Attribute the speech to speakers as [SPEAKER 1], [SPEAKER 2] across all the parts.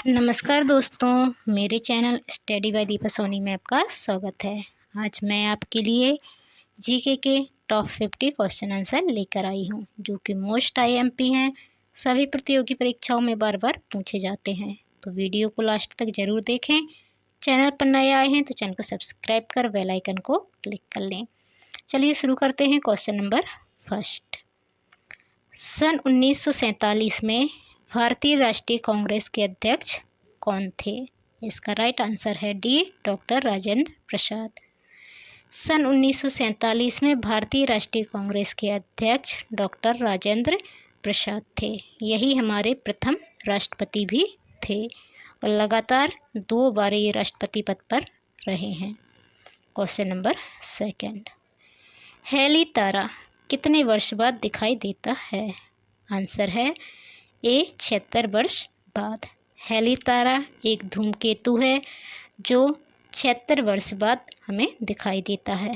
[SPEAKER 1] नमस्कार दोस्तों, मेरे channel study by Deepa Soni में आपका स्वागत है। आज मैं आपके लिए जीके के टॉप 50 क्वेश्चन आंसर लेकर आई हूँ, जो कि मोस्ट आईएमपी हैं। सभी प्रतियोगी परीक्षाओं में बार बार पूछे जाते हैं, तो वीडियो को लास्ट तक ज़रूर देखें। चैनल पर नए आए हैं तो चैनल को सब्सक्राइब कर बेल आइकन को क्लिक कर लें। चलिए शुरू करते हैं। क्वेश्चन नंबर फर्स्ट, सन 1947 में भारतीय राष्ट्रीय कांग्रेस के अध्यक्ष कौन थे? इसका राइट आंसर है डी, डॉक्टर राजेंद्र प्रसाद। सन 1947 में भारतीय राष्ट्रीय कांग्रेस के अध्यक्ष डॉक्टर राजेंद्र प्रसाद थे। यही हमारे प्रथम राष्ट्रपति भी थे और लगातार 2 बार ये राष्ट्रपति पद पर रहे हैं। क्वेश्चन नंबर सेकंड, हेली तारा कितने वर्ष बाद दिखाई देता है? आंसर है ए, 76 वर्ष बाद। हेली तारा एक धूमकेतु है जो 76 वर्ष बाद हमें दिखाई देता है।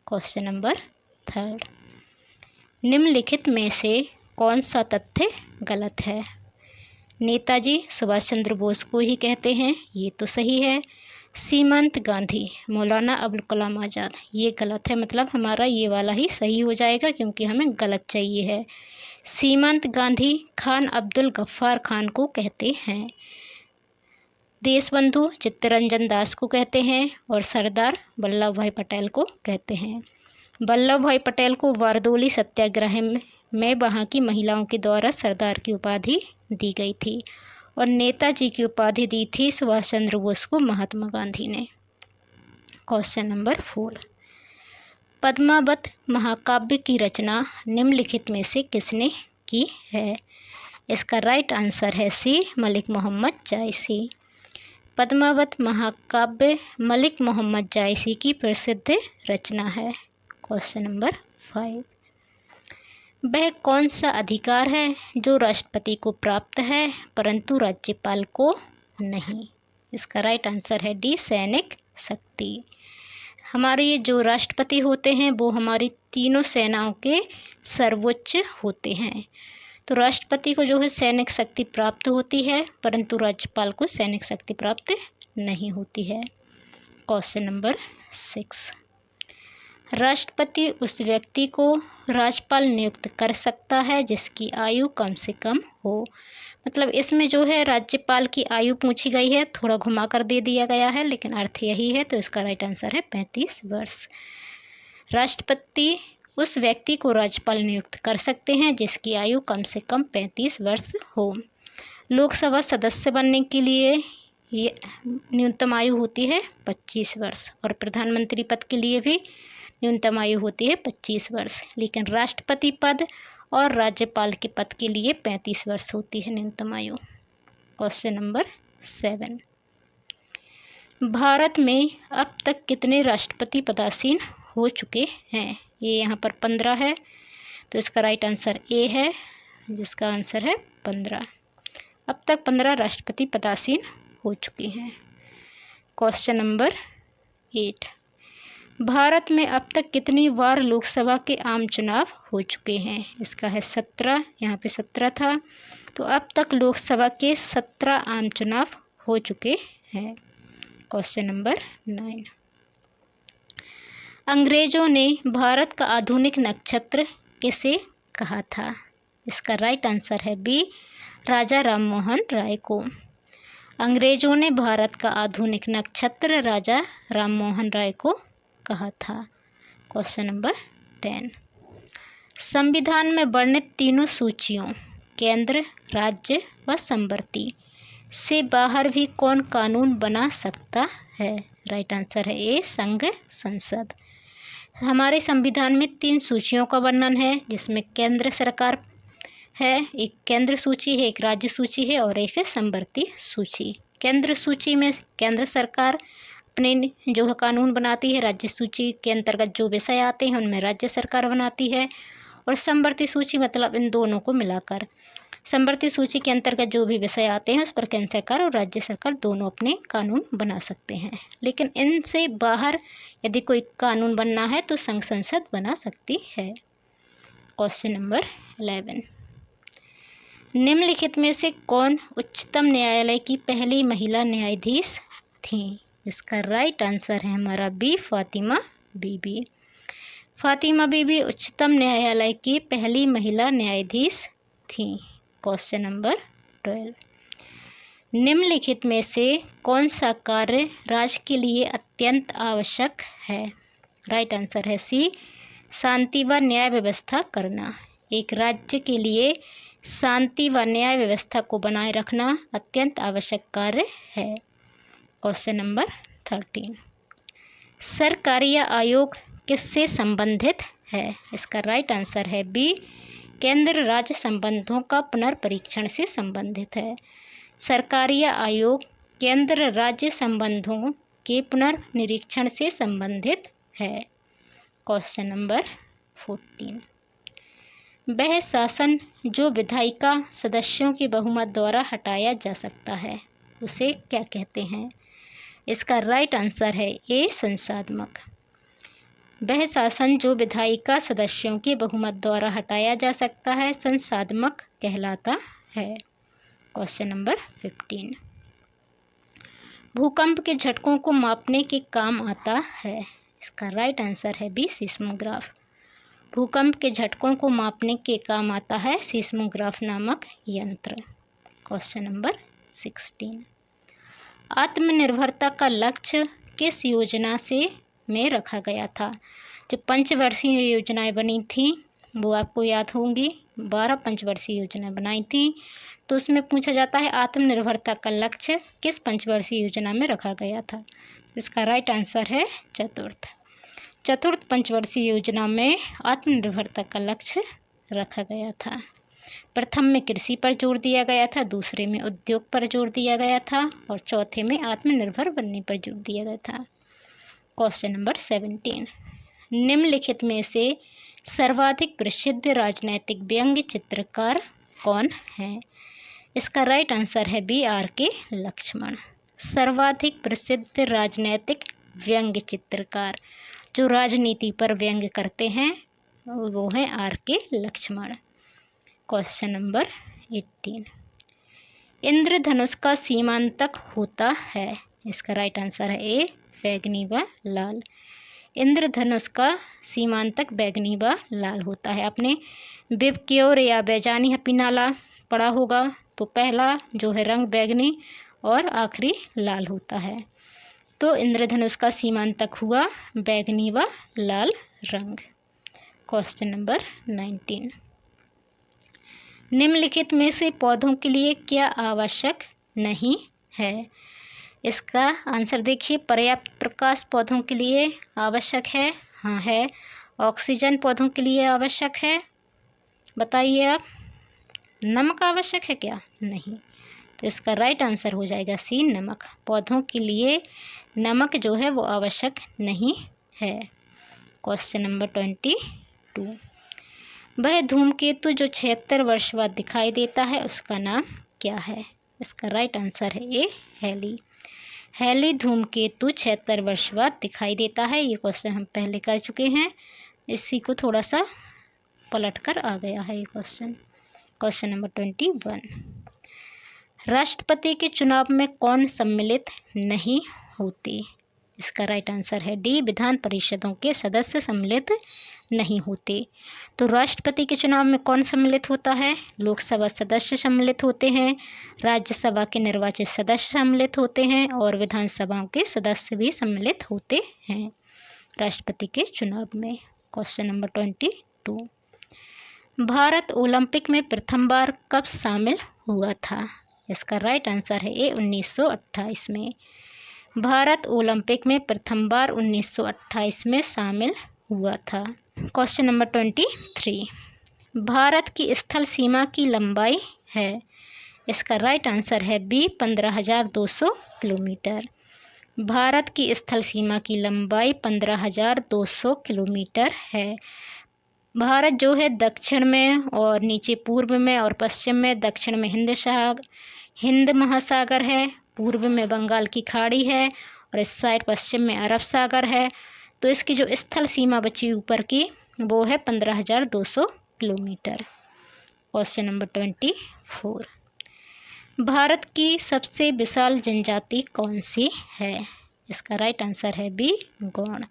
[SPEAKER 1] क्वेश्चन नंबर थर्ड, निम्नलिखित में से कौन सा तथ्य गलत है? नेताजी सुभाष चंद्र बोस को ही कहते हैं, ये तो सही है। सीमांत गांधी मौलाना अबुल कलाम आज़ाद, ये गलत है। मतलब हमारा ये वाला ही सही हो जाएगा क्योंकि हमें गलत चाहिए है। सीमांत गांधी खान अब्दुल गफ्फार खान को कहते हैं। देशबंधु चित्तरंजन दास को कहते हैं और सरदार वल्लभ भाई पटेल को कहते हैं। वल्लभ भाई पटेल को बारदोली सत्याग्रह में वहाँ की महिलाओं के द्वारा सरदार की उपाधि दी गई थी और नेताजी की उपाधि दी थी सुभाष चंद्र बोस को महात्मा गांधी ने। क्वेश्चन नंबर 4, पद्मावत महाकाव्य की रचना निम्नलिखित में से किसने की है? इसका राइट आंसर है सी, मलिक मोहम्मद जायसी। पद्मावत महाकाव्य मलिक मोहम्मद जायसी की प्रसिद्ध रचना है। क्वेश्चन नंबर 5, वह कौन सा अधिकार है जो राष्ट्रपति को प्राप्त है परंतु राज्यपाल को नहीं? इसका राइट आंसर है डी, सैनिक शक्ति। हमारे ये जो राष्ट्रपति होते हैं वो हमारी तीनों सेनाओं के सर्वोच्च होते हैं। तो राष्ट्रपति को जो है सैनिक शक्ति प्राप्त होती है परंतु राज्यपाल को सैनिक शक्ति प्राप्त नहीं होती है। क्वेश्चन नंबर 6, राष्ट्रपति उस व्यक्ति को राज्यपाल नियुक्त कर सकता है जिसकी आयु कम से कम हो। मतलब इसमें जो है राज्यपाल की आयु पूछी गई है, थोड़ा घुमा कर दे दिया गया है, लेकिन अर्थ यही है। तो इसका राइट आंसर है 35 वर्ष। राष्ट्रपति उस व्यक्ति को राज्यपाल नियुक्त कर सकते हैं जिसकी आयु कम से कम 35 वर्ष हो। लोकसभा सदस्य बनने के लिए ये न्यूनतम आयु होती है 25 वर्ष और प्रधानमंत्री पद के लिए भी न्यूनतम आयु होती है 25 वर्ष, लेकिन राष्ट्रपति पद और राज्यपाल के पद के लिए 35 वर्ष होती है न्यूनतम आयु। क्वेश्चन नंबर 7, भारत में अब तक कितने राष्ट्रपति पदासीन हो चुके हैं? ये यहाँ पर 15 है, तो इसका राइट आंसर ए है, जिसका आंसर है 15। अब तक 15 राष्ट्रपति पदासीन हो चुके हैं। क्वेश्चन नंबर 8, भारत में अब तक कितनी बार लोकसभा के आम चुनाव हो चुके हैं? इसका है 17, यहाँ पे 17 था, तो अब तक लोकसभा के 17 आम चुनाव हो चुके हैं। क्वेश्चन नंबर 9, अंग्रेजों ने भारत का आधुनिक नक्षत्र किसे कहा था? इसका राइट आंसर है बी, राजा राममोहन राय को। अंग्रेजों ने भारत का आधुनिक नक्षत्र राजा राममोहन राय को कहा था। क्वेश्चन नंबर 10, संविधान में वर्णित तीनों सूचियों केंद्र, राज्य व संवर्ती से बाहर भी कौन कानून बना सकता है? राइट आंसर है ए, संघ संसद। हमारे संविधान में 3 सूचियों का वर्णन है, जिसमें केंद्र सरकार है, एक केंद्र सूची है, एक राज्य सूची है और एक है संवर्ती सूची। केंद्र सूची में केंद्र सरकार अपने जो है कानून बनाती है, राज्य सूची के अंतर्गत जो विषय आते हैं उनमें राज्य सरकार बनाती है, और संवर्ती सूची मतलब इन दोनों को मिलाकर। संवर्ती सूची के अंतर्गत जो भी विषय आते हैं उस पर केंद्र सरकार और राज्य सरकार दोनों अपने कानून बना सकते हैं, लेकिन इनसे बाहर यदि कोई कानून बनना है तो संघ संसद बना सकती है। क्वेश्चन नंबर 11, निम्नलिखित में से कौन उच्चतम न्यायालय की पहली महिला न्यायाधीश थी? इसका राइट आंसर है हमारा बी, फातिमा बीबी। फातिमा बीबी उच्चतम न्यायालय की पहली महिला न्यायाधीश थी। Question number 12। निम्नलिखित में से कौन सा कार्य राज्य के लिए अत्यंत आवश्यक है? राइट आंसर है सी, शांति व न्याय व्यवस्था करना। एक राज्य के लिए शांति व न्याय व्यवस्था को बनाए रखना अत्यंत आवश्यक कार्य है। Question number 13। सरकारी आयोग किससे संबंधित है? इसका राइट आंसर है बी, केंद्र राज्य संबंधों का पुनर्परीक्षण से संबंधित है। सरकारी आयोग केंद्र राज्य संबंधों के पुनर्निरीक्षण से संबंधित है। Question number 14। वह शासन जो विधायिका सदस्यों के बहुमत द्वारा हटाया जा सकता है उसे क्या कहते हैं? इसका राइट आंसर है ए, संसाधमक। वह शासन जो विधायिका सदस्यों के बहुमत द्वारा हटाया जा सकता है संसाधमक कहलाता है। Question number 15। भूकंप के झटकों को मापने के काम आता है? इसका राइट आंसर है बी, सीस्मोग्राफ। भूकंप के झटकों को मापने के काम आता है सीस्मोग्राफ नामक यंत्र। Question number 16। आत्मनिर्भरता का लक्ष्य किस योजना में रखा गया था? जो पंचवर्षीय योजनाएं बनी थी वो आपको याद होंगी, 12 पंचवर्षीय योजनाएं बनाई थी। तो उसमें पूछा जाता है आत्मनिर्भरता का लक्ष्य किस पंचवर्षीय योजना में रखा गया था? इसका राइट आंसर है चतुर्थ पंचवर्षीय योजना में आत्मनिर्भरता का लक्ष्य रखा गया था। प्रथम में कृषि पर जोर दिया गया था, दूसरे में उद्योग पर जोर दिया गया था और चौथे में आत्मनिर्भर बनने पर जोर दिया गया था। Question number 17। निम्नलिखित में से सर्वाधिक प्रसिद्ध राजनैतिक व्यंग्य चित्रकार कौन है? इसका राइट आंसर है बी, आर.के. लक्ष्मण। सर्वाधिक प्रसिद्ध राजनैतिक व्यंग्य चित्रकार जो राजनीति पर व्यंग्य करते हैं वो हैं आर.के. लक्ष्मण। Question number 18। इंद्रधनुष का सीमांतक होता है? इसका राइट आंसर है ए, बैंगनी व लाल। इंद्रधनुष का सीमांतक बैंगनी व लाल होता है। आपने बिबक्योर या बैजानी हपीनाला पढ़ा होगा, तो पहला जो है रंग बैंगनी और आखिरी लाल होता है। तो इंद्रधनुष का सीमांतक हुआ बैंगनी व लाल रंग। Question number 19। निम्नलिखित में से पौधों के लिए क्या आवश्यक नहीं है? इसका आंसर देखिए, पर्याप्त प्रकाश पौधों के लिए आवश्यक है, हाँ है। ऑक्सीजन पौधों के लिए आवश्यक है, बताइए आप। नमक आवश्यक है क्या? नहीं। तो इसका राइट आंसर हो जाएगा सी, नमक। पौधों के लिए नमक जो है वो आवश्यक नहीं है। Question number 22। वह धूमकेतु जो 76 वर्ष बाद दिखाई देता है उसका नाम क्या है? इसका राइट आंसर है ए, हैली। हैली धूमकेतु 76 वर्ष बाद दिखाई देता है। ये क्वेश्चन हम पहले कर चुके हैं, इसी को थोड़ा सा पलट कर आ गया है ये क्वेश्चन। Question number 21। राष्ट्रपति के चुनाव में कौन सम्मिलित नहीं होते? इसका राइट आंसर है डी, विधान परिषदों के सदस्य सम्मिलित नहीं होते। तो राष्ट्रपति के चुनाव में कौन सम्मिलित होता है? लोकसभा सदस्य सम्मिलित होते हैं, राज्यसभा के निर्वाचित सदस्य सम्मिलित होते हैं और विधानसभाओं के सदस्य भी सम्मिलित होते हैं राष्ट्रपति के चुनाव में। Question number 22। भारत ओलंपिक में प्रथम बार कब शामिल हुआ था? इसका राइट आंसर है ए, 1928 में। भारत ओलंपिक में प्रथम बार 1928 में शामिल हुआ था। Question number 23। भारत की स्थल सीमा की लंबाई है? इसका राइट आंसर है बी, 15,200 किलोमीटर। भारत की स्थल सीमा की लंबाई 15,200 किलोमीटर है। भारत जो है दक्षिण में और नीचे पूर्व में और पश्चिम में, दक्षिण में हिंद महासागर है, पूर्व में बंगाल की खाड़ी है और इस साइड पश्चिम में अरब सागर है। तो इसकी जो स्थल सीमा बची ऊपर की वो है 15,200 किलोमीटर। Question number 24। भारत की सबसे विशाल जनजाति कौन सी है? इसका राइट आंसर है बी, गौड़।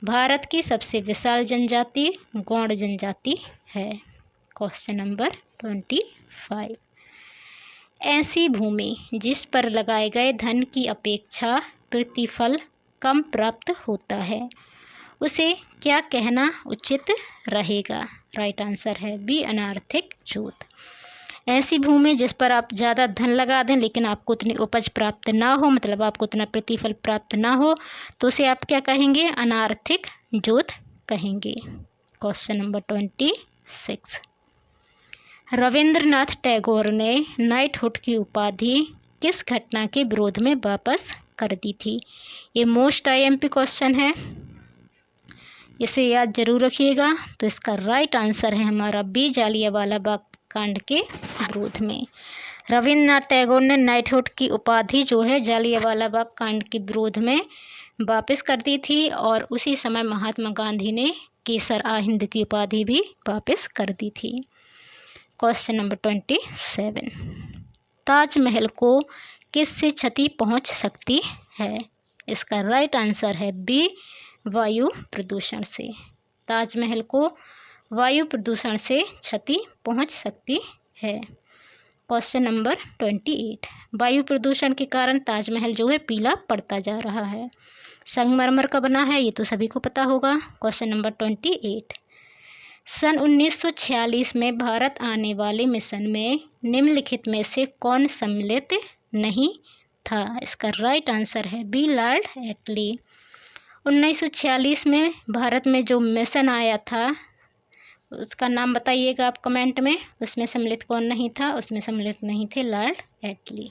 [SPEAKER 1] भारत की सबसे विशाल जनजाति गौड़ जनजाति है। Question number 25। ऐसी भूमि जिस पर लगाए गए धन की अपेक्षा प्रतिफल कम प्राप्त होता है, उसे क्या कहना उचित रहेगा? राइट आंसर है बी, अनार्थिक जोत। ऐसी भूमि जिस पर आप ज़्यादा धन लगा दें लेकिन आपको उतनी उपज प्राप्त ना हो, मतलब आपको उतना प्रतिफल प्राप्त ना हो, तो उसे आप क्या कहेंगे? अनार्थिक जोत कहेंगे। Question number 26। रविंद्रनाथ टैगोर ने नाइटहुड की उपाधि किस घटना के विरोध में वापस कर दी थी? ये मोस्ट आईएमपी क्वेश्चन है, इसे याद जरूर रखिएगा। तो इसका राइट आंसर है हमारा बी, जालियांवाला बाग कांड के विरोध में। रविंद्रनाथ टैगोर ने नाइटहुड की उपाधि जो है जालियांवाला बाग कांड के विरोध में वापस कर दी थी, और उसी समय महात्मा गांधी ने केसर आ हिंद की उपाधि भी वापस कर दी थी। Question number 27। ताजमहल को किससे क्षति पहुंच सकती है? इसका राइट आंसर है बी, वायु प्रदूषण से। ताजमहल को वायु प्रदूषण से क्षति पहुंच सकती है। Question number 28। वायु प्रदूषण के कारण ताजमहल जो है पीला पड़ता जा रहा है। संगमरमर का बना है, ये तो सभी को पता होगा। Question number 28। सन 1946 में भारत आने वाले मिशन में निम्नलिखित में से कौन सम्मिलित नहीं था? इसका राइट आंसर है बी, लॉर्ड एटली। 1946 में भारत में जो मिशन आया था उसका नाम बताइएगा आप कमेंट में। उसमें सम्मिलित कौन नहीं था? उसमें सम्मिलित नहीं थे Lord Attlee.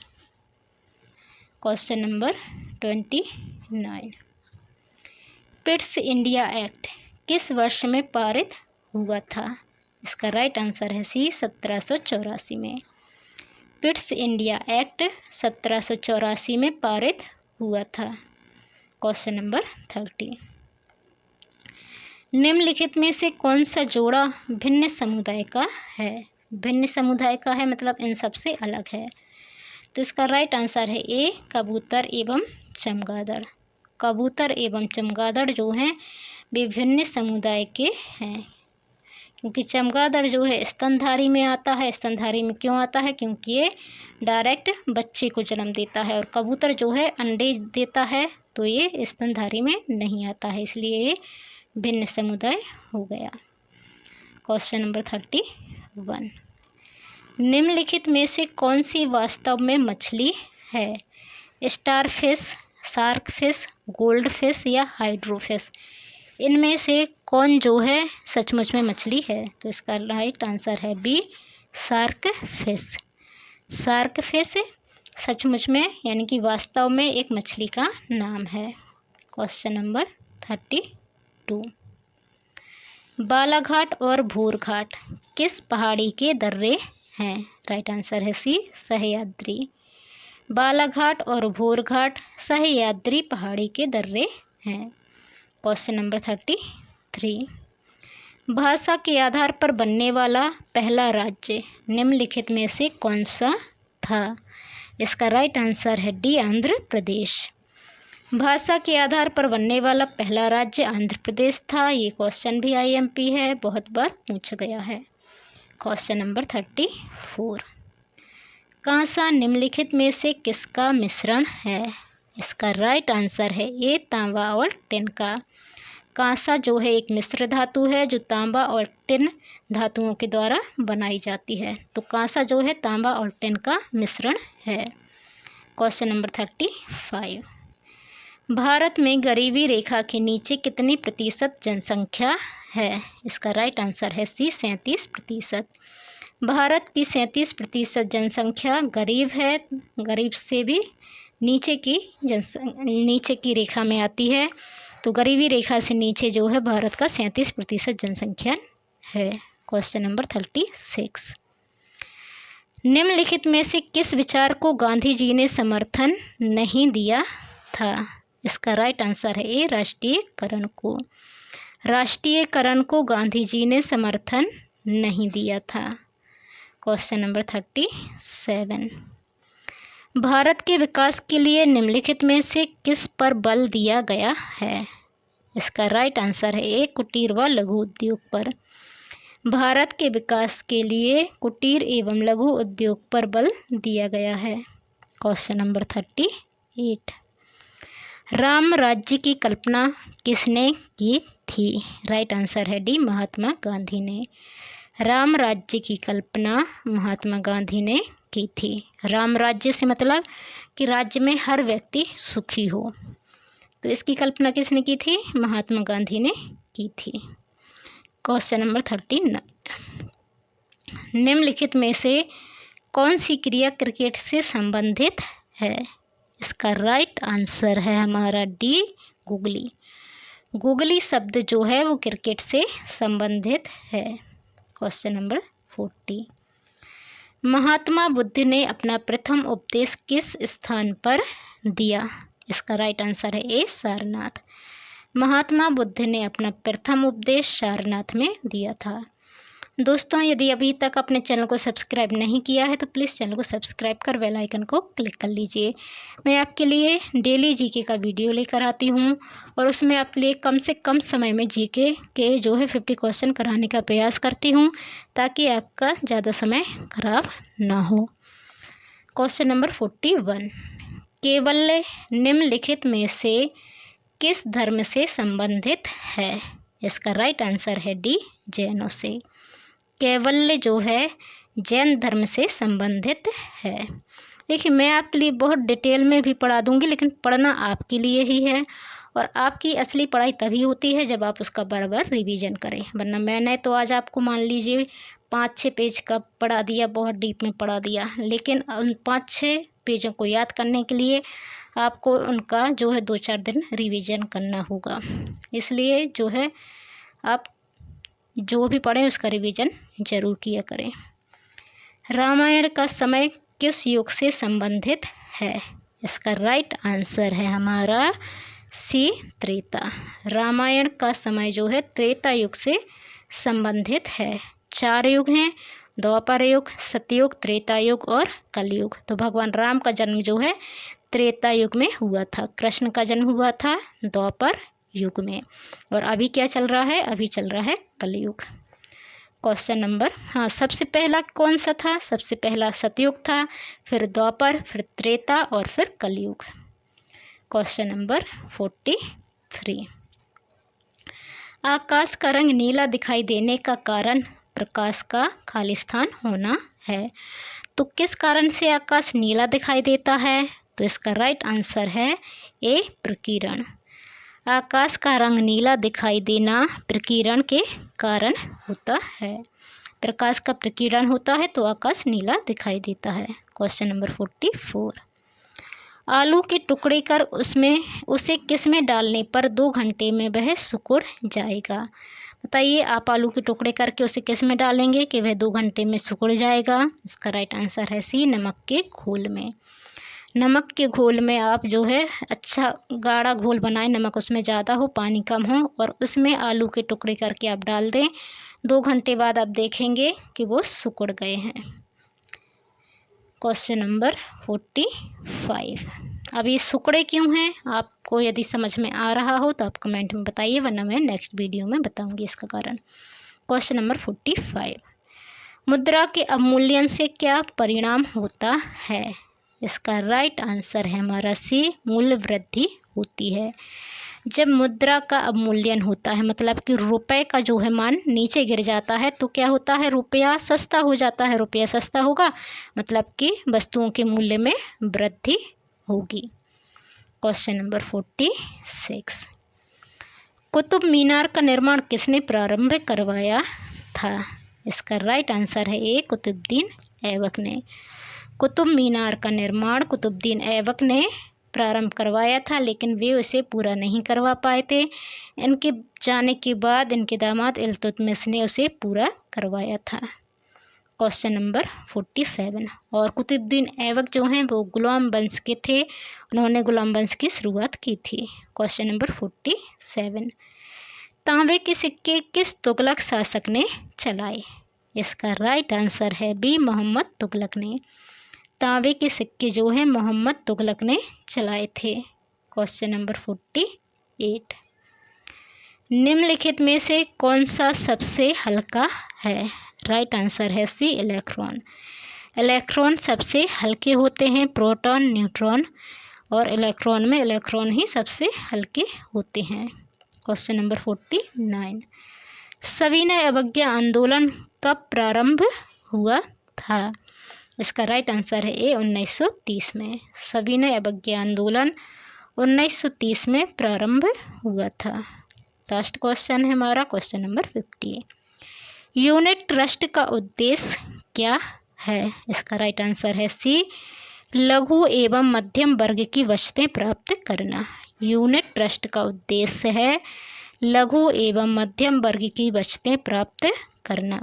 [SPEAKER 1] Question number 29। Pitt's India Act किस वर्ष में पारित हुआ था? इसका राइट आंसर है सी, 1784 में। पिट्स इंडिया एक्ट 1784 में पारित हुआ था। Question number 30। निम्नलिखित में से कौन सा जोड़ा भिन्न समुदाय का है? भिन्न समुदाय का है मतलब इन सबसे अलग है। तो इसका राइट आंसर है ए, कबूतर एवं चमगादड़। कबूतर एवं चमगादड़ जो हैं विभिन्न समुदाय के हैं, क्योंकि चमगादड़ जो है स्तनधारी में आता है। स्तनधारी में क्यों आता है? क्योंकि ये डायरेक्ट बच्चे को जन्म देता है, और कबूतर जो है अंडे देता है, तो ये स्तनधारी में नहीं आता है, इसलिए ये भिन्न समुदाय हो गया। Question number 31। निम्नलिखित में से कौन सी वास्तव में मछली है? स्टारफिश, शार्कफिश, गोल्डफिश या हाइड्रोफिश? इनमें से कौन जो है सचमुच में मछली है? तो इसका राइट आंसर है बी, शार्कफिश। शार्कफिश सचमुच में यानी कि वास्तव में एक मछली का नाम है। Question number 32। बालाघाट और भूरघाट किस पहाड़ी के दर्रे हैं? राइट आंसर है सी, सह्याद्री। बालाघाट और भूरघाट सह्याद्री पहाड़ी के दर्रे हैं। Question number 33। भाषा के आधार पर बनने वाला पहला राज्य निम्नलिखित में से कौन सा था? इसका राइट आंसर है डी, आंध्र प्रदेश। भाषा के आधार पर बनने वाला पहला राज्य आंध्र प्रदेश था। ये क्वेश्चन भी आईएमपी है, बहुत बार पूछा गया है। Question number 34। कांसा निम्नलिखित में से किसका मिश्रण है? इसका राइट आंसर है ए, तांबा और टिन का। कांसा जो है एक मिश्र धातु है जो तांबा और टिन धातुओं के द्वारा बनाई जाती है। तो कांसा जो है तांबा और टिन का मिश्रण है। Question number 35। भारत में गरीबी रेखा के नीचे कितनी प्रतिशत जनसंख्या है? इसका राइट आंसर है सी, 37%। भारत की 37% जनसंख्या गरीब है। गरीब से भी नीचे की रेखा में आती है। तो गरीबी रेखा से नीचे जो है भारत का 37% जनसंख्या है। Question number 36। निम्नलिखित में से किस विचार को गांधी जी ने समर्थन नहीं दिया था? इसका राइट आंसर है ए, राष्ट्रीयकरण को। राष्ट्रीयकरण को गांधी जी ने समर्थन नहीं दिया था। Question number 37। भारत के विकास के लिए निम्नलिखित में से किस पर बल दिया गया है? इसका राइट आंसर है ए, कुटीर व लघु उद्योग पर। भारत के विकास के लिए कुटीर एवं लघु उद्योग पर बल दिया गया है। Question number 38। राम राज्य की कल्पना किसने की थी? राइट आंसर है डी, महात्मा गांधी ने। राम राज्य की कल्पना महात्मा गांधी ने की थी। राम राज्य से मतलब कि राज्य में हर व्यक्ति सुखी हो, तो इसकी कल्पना किसने की थी? महात्मा गांधी ने की थी। Question number 39। निम्नलिखित में से कौन सी क्रिया क्रिकेट से संबंधित है? इसका राइट आंसर है हमारा डी, गुगली। गुगली शब्द जो है वो क्रिकेट से संबंधित है। Question number 40। महात्मा बुद्ध ने अपना प्रथम उपदेश किस स्थान पर दिया? इसका राइट आंसर है ए, सारनाथ। महात्मा बुद्ध ने अपना प्रथम उपदेश सारनाथ में दिया था। दोस्तों, यदि अभी तक अपने चैनल को सब्सक्राइब नहीं किया है तो प्लीज़ चैनल को सब्सक्राइब कर बेल आइकन को क्लिक कर लीजिए। मैं आपके लिए डेली जीके का वीडियो लेकर आती हूँ और उसमें आपके लिए कम से कम समय में जीके के जो है 50 क्वेश्चन कराने का प्रयास करती हूँ, ताकि आपका ज़्यादा समय खराब ना हो। Question number 41। केवल्य निम्नलिखित में से किस धर्म से संबंधित है? इसका राइट आंसर है डी, जैनों से। केवल्य जो है जैन धर्म से संबंधित है। देखिए, मैं आपके लिए बहुत डिटेल में भी पढ़ा दूंगी, लेकिन पढ़ना आपके लिए ही है और आपकी असली पढ़ाई तभी होती है जब आप उसका बार बार रिवीजन करें। वरना मैंने तो आज आपको मान लीजिए 5-6 पेज का पढ़ा दिया, बहुत डीप में पढ़ा दिया, लेकिन उन 5-6 पेजों को याद करने के लिए आपको उनका जो है 2-4 दिन रिवीजन करना होगा। इसलिए जो है आप जो भी पढ़ें उसका रिवीजन जरूर किया करें। रामायण का समय किस युग से संबंधित है? इसका राइट आंसर है हमारा सी, त्रेता। रामायण का समय जो है त्रेता युग से संबंधित है। 4 युग हैं, द्वापर युग, सतयुग, त्रेता युग और कलयुग। तो भगवान राम का जन्म जो है त्रेता युग में हुआ था। कृष्ण का जन्म हुआ था द्वापर युग में। और अभी क्या चल रहा है? अभी चल रहा है कलयुग। क्वेश्चन नंबर, सबसे पहला कौन सा था? सबसे पहला सतयुग था, फिर द्वापर, फिर त्रेता और फिर कलयुग। Question number 43। आकाश का रंग नीला दिखाई देने का कारण प्रकाश का खालिस्तान होना है। तो किस कारण से आकाश नीला दिखाई देता है? तो इसका राइट आंसर है ए, प्रकीर्ण। आकाश का रंग नीला दिखाई देना प्रकीर्ण के कारण होता है। प्रकाश का प्रकीर्ण होता है तो आकाश नीला दिखाई देता है। Question number 44। आलू के टुकड़े कर उसे किस में डालने पर 2 घंटे में वह सिकुड़ जाएगा? बताइए, आप आलू के टुकड़े करके उसे किस में डालेंगे कि वह 2 घंटे में सिकुड़ जाएगा? इसका राइट आंसर है सी, नमक के घोल में। नमक के घोल में आप जो है अच्छा गाढ़ा घोल बनाएं, नमक उसमें ज़्यादा हो, पानी कम हो, और उसमें आलू के टुकड़े करके आप डाल दें। 2 घंटे बाद आप देखेंगे कि वो सिकुड़ गए हैं। Question number 45। अब ये सिकुड़े क्यों हैं? आपको यदि समझ में आ रहा हो तो आप कमेंट में बताइए, वरना मैं नेक्स्ट वीडियो में बताऊंगी इसका कारण। Question number 45। मुद्रा के अवमूल्यन से क्या परिणाम होता है? इसका राइट आंसर है हमारा सी, मूल्य वृद्धि होती है। जब मुद्रा का अवमूल्यन होता है, मतलब कि रुपए का जो है मान नीचे गिर जाता है, तो क्या होता है? रुपया सस्ता हो जाता है। रुपया सस्ता होगा मतलब कि वस्तुओं के मूल्य में वृद्धि होगी। Question number 46। कुतुब मीनार का निर्माण किसने प्रारंभ करवाया था? इसका राइट आंसर है ए, कुतुबुद्दीन ऐबक ने। कुतुब मीनार का निर्माण कुतुबुद्दीन ऐबक ने प्रारंभ करवाया था, लेकिन वे उसे पूरा नहीं करवा पाए थे। इनके जाने के बाद इनके दामाद इल्तुतमिश ने उसे पूरा करवाया था। Question number 47। और कुतुबुद्दीन ऐबक जो हैं वो गुलाम वंश के थे, उन्होंने गुलाम वंश की शुरुआत की थी। Question number 47। तांबे के सिक्के किस तुगलक शासक ने चलाए? इसका राइट आंसर है बी, मोहम्मद तुगलक ने। तांबे के सिक्के जो हैं मोहम्मद तुगलक ने चलाए थे। क्वेश्चन नंबर 48, निम्नलिखित में से कौन सा सबसे हल्का है? राइट आंसर है सी, इलेक्ट्रॉन। इलेक्ट्रॉन सबसे हल्के होते हैं, प्रोटॉन, न्यूट्रॉन, और इलेक्ट्रॉन में इलेक्ट्रॉन ही सबसे हल्के होते हैं। क्वेश्चन नंबर 49, सविनय अवज्ञा आंदोलन कब प्रारंभ हुआ था? इसका राइट आंसर है ए, 1930 में। सविनय अवज्ञा आंदोलन 1930 में प्रारंभ हुआ था। लास्ट क्वेश्चन है हमारा क्वेश्चन नंबर 50, यूनिट ट्रस्ट का उद्देश्य क्या है? इसका राइट आंसर है सी, लघु एवं मध्यम वर्ग की बचतें प्राप्त करना। यूनिट ट्रस्ट का उद्देश्य है लघु एवं मध्यम वर्ग की बचतें प्राप्त करना।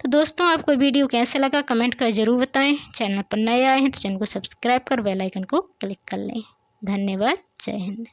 [SPEAKER 1] तो दोस्तों, आपको वीडियो कैसा लगा कमेंट कर ज़रूर बताएं। चैनल पर नए आए हैं तो चैनल को सब्सक्राइब कर बेल आइकन को क्लिक कर लें। धन्यवाद। जय हिंद।